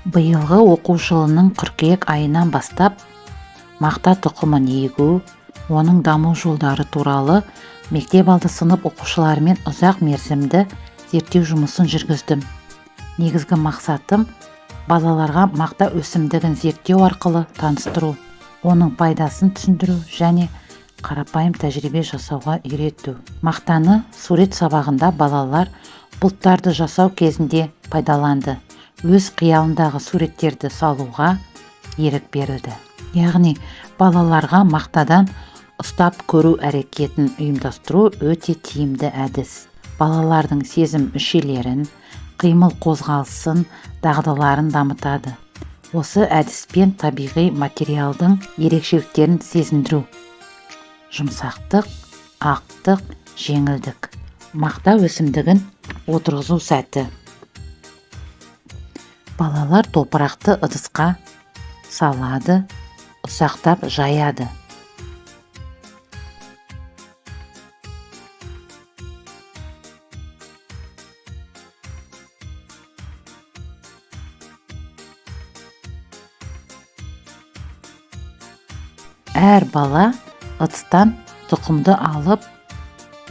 Биылғы оқу жылының қыркүйек айынан бастап мақта тұқымын егу, оның даму жолдары туралы мектеп алды сынып оқушыларымен ұзақ мерзімді зерттеу жұмысын жүргіздім. Негізгі мақсатым балаларға мақта өсімдігін зерттеу арқылы таныстыру, оның пайдасын түсіндіру және қарапайым тәжірибе жасауға үйрету. Мақтаны сурет сабағында балалар бұлттарды жасау кезінде пайдаланды. Өз қиялындағы суреттерді салуға ерік берілді. Яғни балаларға мақтадан ұстап көру әрекетін ұйымдастыру өте тиімді әдіс. Балалардың сезім мүшелерін, қимыл қозғалысын, дағдыларын дамытады. Осы әдіспен табиғи материалдың ерекшеліктерін сезіндіру. Жұмсақтық, ақтық, жеңілдік. Мақта өсімдігін отырғызу сәті. Балалар топырақты ыдысқа салады, ұсақтап жаяды. Әр бала ыдыстан тұқымды алып,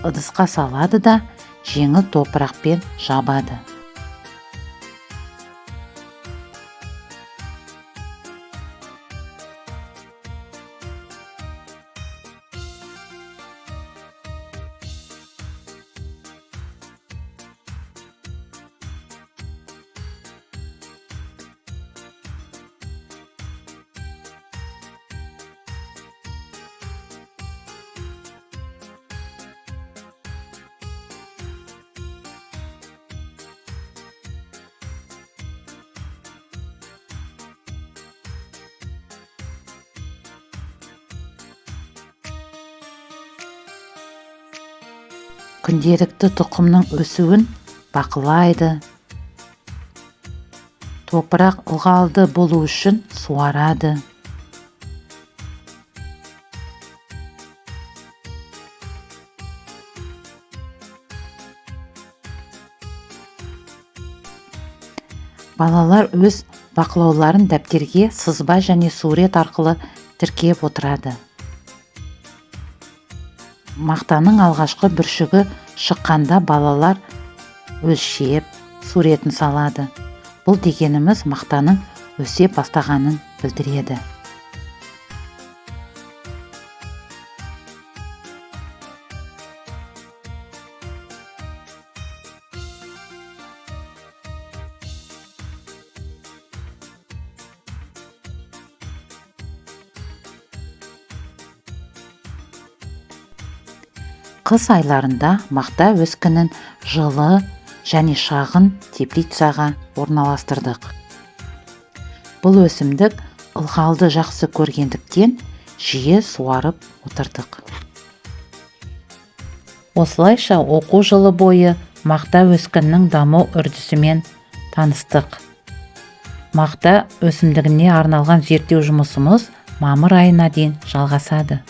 ыдысқа салады да жеңіл топырақпен жабады. Күнделікті тұқымның өсуін бақылайды. Топырақ ылғалды болу үшін суарады. Балалар өз бақылауларын дәптерге сызба және сурет арқылы тіркеп отырады. Мақтаның алғашқы бүршігі шыққанда балалар өлшеп, суретін салады. Бұл дегеніміз мақтаның өсе бастағанын білдіреді. Қыс айларында мақта өскінін жылы және шағын теплицаға орналастырдық. Бұл өсімдік ылғалды жақсы көргендіктен жиі суарып отырдық. Осылайша оқу жылы бойы мақта өскіннің даму үрдісімен таныстық. Мақта өсімдігіне арналған зерттеу жұмысымыз мамыр айына дейін жалғасады.